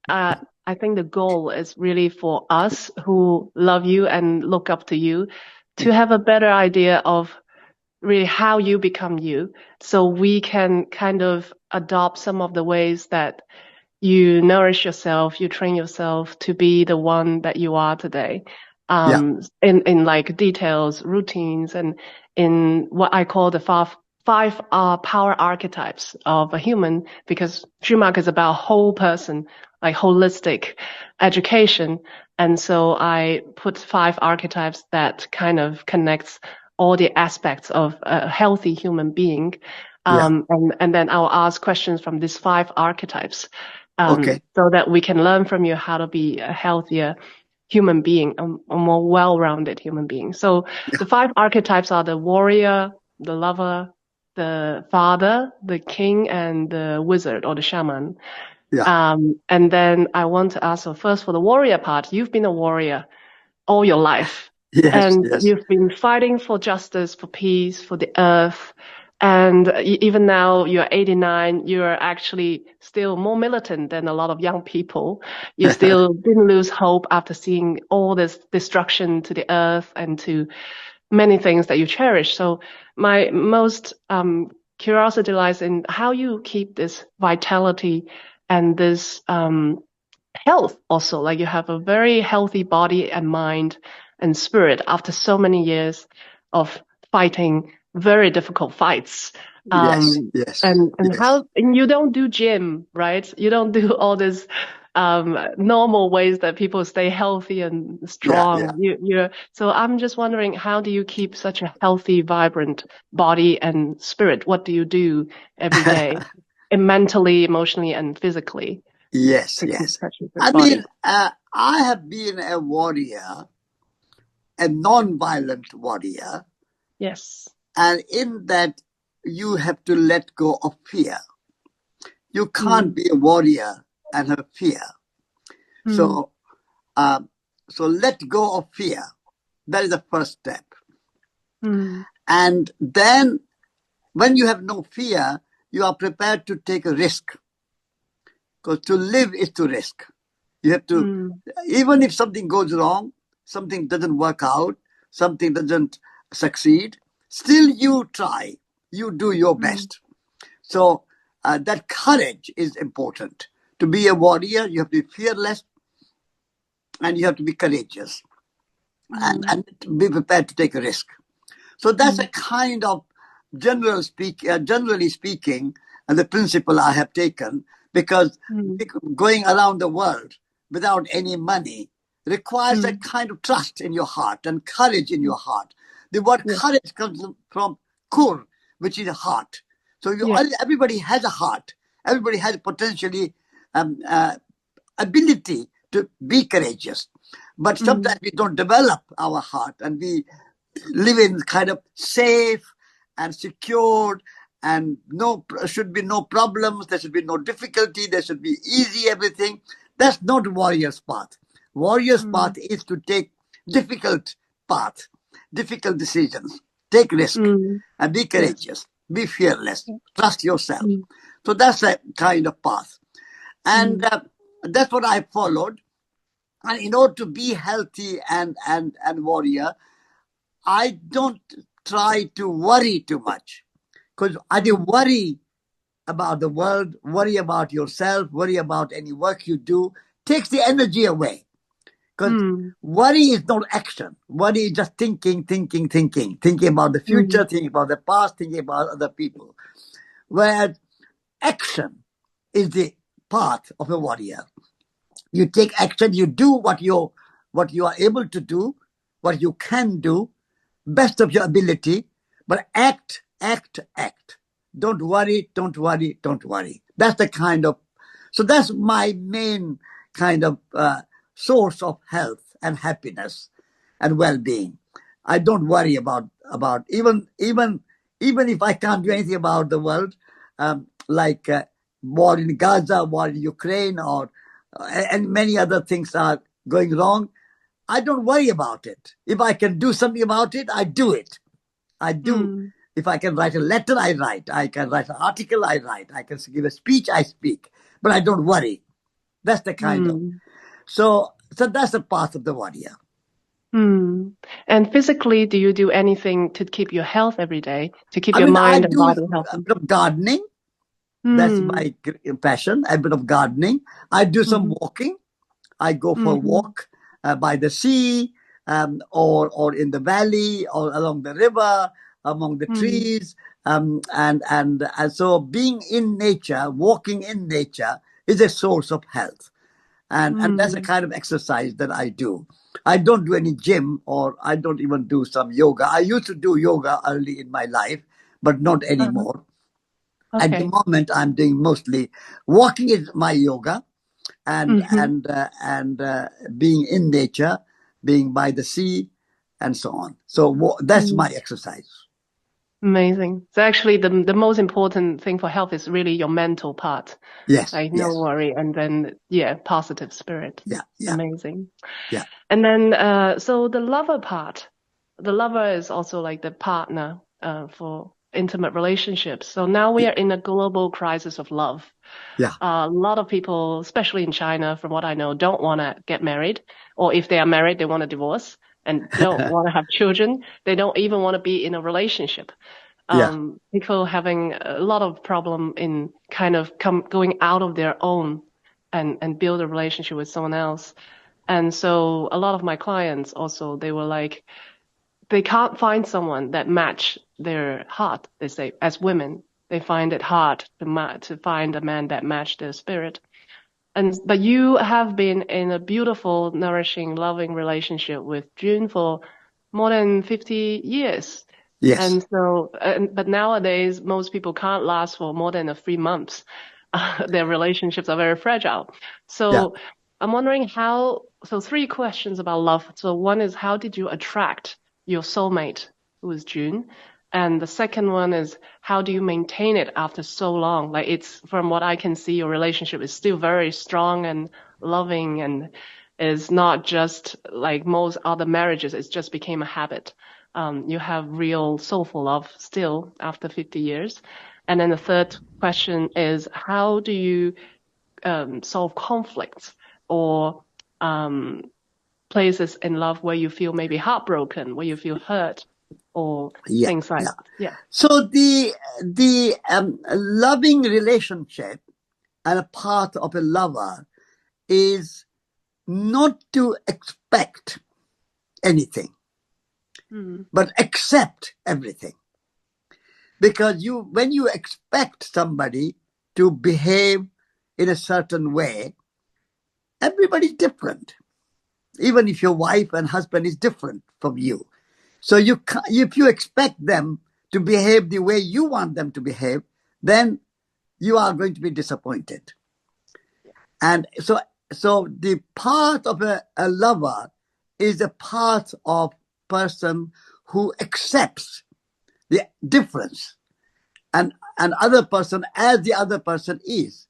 I think the goal is really for us who love you and look up to you to have a better idea of really how you become you, so we can kind of adopt some of the ways that you nourish yourself, you train yourself to be the one that you are today. Yeah, In like details, routines, and in what I call the five power archetypes of a human, because Schumacher is about whole person, like holistic education. And so I put five archetypes that kind of connects all the aspects of a healthy human being. yeah. And then I'll ask questions from these five archetypes, Okay. so that we can learn from you how to be a healthier human being, a more well-rounded human being. So Yeah, the five archetypes are the warrior, the lover, the father, the king, and the wizard or the shaman. yeah. And then I want to ask, so first for the warrior part, you've been a warrior all your life. Yes, And yes. you've been fighting for justice, for peace, for the earth. And even now you're 89, you're actually still more militant than a lot of young people. You still didn't lose hope after seeing all this destruction to the earth and to many things that you cherish. So my most curiosity lies in how you keep this vitality and this health also. Like you have a very healthy body and mind and spirit after so many years of fighting very difficult fights. Yes, Um, yes, and yes. how, and you don't do gym, right? You don't do all this normal ways that people stay healthy and Yeah, yeah. strong. So I'm just wondering, how do you keep such a healthy, vibrant body and spirit? What do you do every day, and mentally, emotionally, and physically, Yes, to keep yes. such a good I mean, body? I have been a warrior, a non-violent warrior, Yes. and in that you have to let go of fear. You can't Mm, be a warrior and have fear. mm, So, um, so let go of fear. That is the first step. mm, And then, when you have no fear, you are prepared to take a risk. Because to live is to risk. You have to, mm, even if something goes wrong, something doesn't work out, something doesn't succeed, still you try. You do your mm, best. So that courage is important. To be a warrior, you have to be fearless and you have to be courageous mm, and be prepared to take a risk. So that's a mm, kind of generally speaking, the principle I have taken, because mm, going around the world without any money requires a mm, kind of trust in your heart and courage in mm. your heart. The word Yes. courage comes from kur, which is heart. So Yeah. everybody has a heart. Everybody has potentially um, uh, ability to be courageous. But sometimes Mm, we don't develop our heart and we live in kind of safe and secured and no should be no problems, there should be no difficulty, there should be easy everything. That's not warrior's path. Warrior's path mm, is to take difficult path, difficult decisions, take risk mm. and be Yes. courageous, be fearless, trust yourself. Mm, So that's a kind of path. And mm, that's what I followed. And in order to be healthy and warrior, I don't try to worry too much, because I do mm, worry about the world, worry about yourself, worry about any work you do, takes the energy away. Because mm, worry is not action. Worry is just thinking about the mm, future, thinking about the past, thinking about other people. Whereas action is the path of a warrior. You take action, you do what you are able to do, what you can do, best of your ability, but act, act, act. Don't worry, don't worry, don't worry. That's the kind of, so that's my main kind of source of health and happiness and well-being. I don't worry about even if I can't do anything about the world, like war in Gaza, war in Ukraine, or and many other things are going wrong. I don't worry about it. If I can do something about it, I do it. I do. mm, If I can write a letter, I write. I can write an article, I write. I can give a speech, I speak. But I don't worry. That's the kind of. Mm. So that's the path of the warrior. Mm. And physically, do you do anything to keep your health every day, to keep I your mean, I mind and do body a healthy? bit of gardening. That's Mm. my passion. A bit of gardening. I do some Mm-hmm. walking. I go for a Mm-hmm. walk by the sea, or in the valley, or along the river, among the Mm. trees, and so being in nature, walking in nature, is a source of health, and that's the Mm. kind of exercise that I do. I don't do any gym, or I don't even do some yoga. I used to do yoga early in my life, but not Uh-huh. anymore. At the Okay. moment, I'm doing mostly walking is my yoga, and Mm-hmm. being in nature, being by the sea, and so on. So that's my Mm. exercise. Amazing. So actually, the most important thing for health is really your mental part. Yes, Like no yes, worry, and then yeah, positive spirit. yeah, yeah, Amazing. yeah, And then so the lover part, the lover is also like the partner for intimate relationships. So now we are in a global crisis of love. yeah, A lot of people, especially in China, from what I know, don't want to get married, or if they are married, they want to divorce and don't want to have children. They don't even want to be in a relationship. yeah, People having a lot of problem in kind of going out of their own and build a relationship with someone else. And so a lot of my clients also, they were like, they can't find someone that match their heart. They say, as women, they find it hard to find a man that match their spirit. And but you have been in a beautiful, nourishing, loving relationship with June for more than 50 years. yes, And so, but nowadays, most people can't last for more than 3 months. Their relationships are very fragile. yeah, So I'm wondering so three questions about love. So one is, how did you attract your soulmate, who is June? And the second one is, how do you maintain it after so long? Like it's, from what I can see, your relationship is still very strong and loving and is not just like most other marriages. It's just became a habit. You have real soulful love still after 50 years. And then the third question is, how do you solve conflicts or um, places in love where you feel maybe heartbroken, where you feel hurt, or yeah, things like, yeah. yeah. So the loving relationship, and a part of a lover, is not to expect anything, Mm, but accept everything. Because when you expect somebody to behave in a certain way, everybody's different. Even if your wife and husband is different from you, so if you expect them to behave the way you want them to behave, then you are going to be disappointed. And so the part of a lover is a part of person who accepts the difference, and other person as the other person is,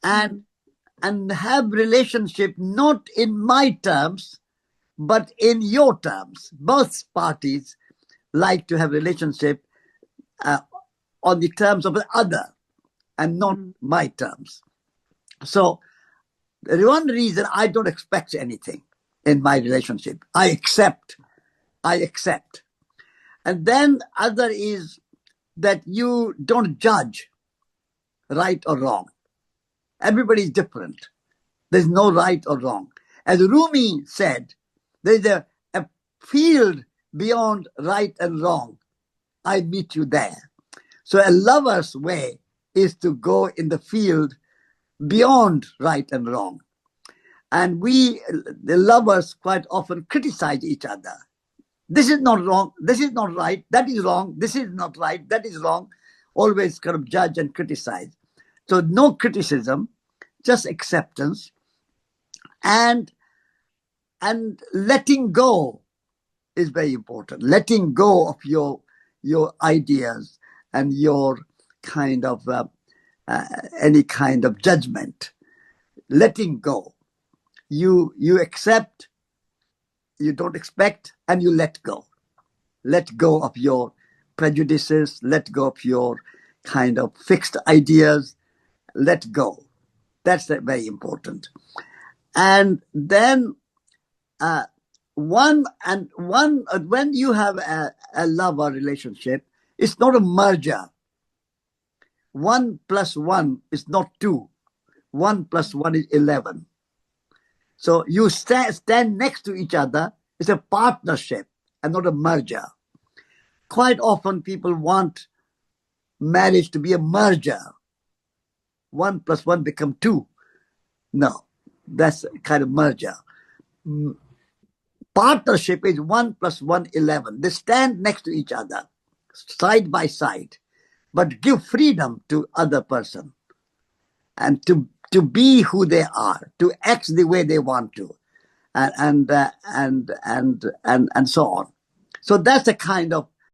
and mm, have relationship not in my terms but in your terms. Both parties like to have relationship uh, on the terms of the other and not mm, my terms. So the one reason I don't expect anything in my relationship, I accept. And then other is that you don't judge right or wrong. Everybody is different. There's no right or wrong. As Rumi said, there's a field beyond right and wrong. I meet you there. So a lover's way is to go in the field beyond right and wrong. And we, the lovers, quite often criticize each other. This is not wrong. This is not right. That is wrong. This is not right. That is wrong. Always kind of judge and criticize. So no criticism, just acceptance, and letting go is very important. Letting go of your ideas and your kind of any kind of judgment. Letting go. You accept. You don't expect, and you let go. Let go of your prejudices. Let go of your kind of fixed ideas. Let go. That's very important. And then when you have a love or relationship, it's not a merger. 1+1 is not 2. 1+1 is 11. So you stand next to each other. It's a partnership and not a merger. Quite often people want marriage to be a merger. 1+1 become 2. No, that's a kind of merger. Partnership is 1+1, 11. They stand next to each other, side by side, but give freedom to other person and to be who they are, to act the way they want to, and so on. So that's the kind of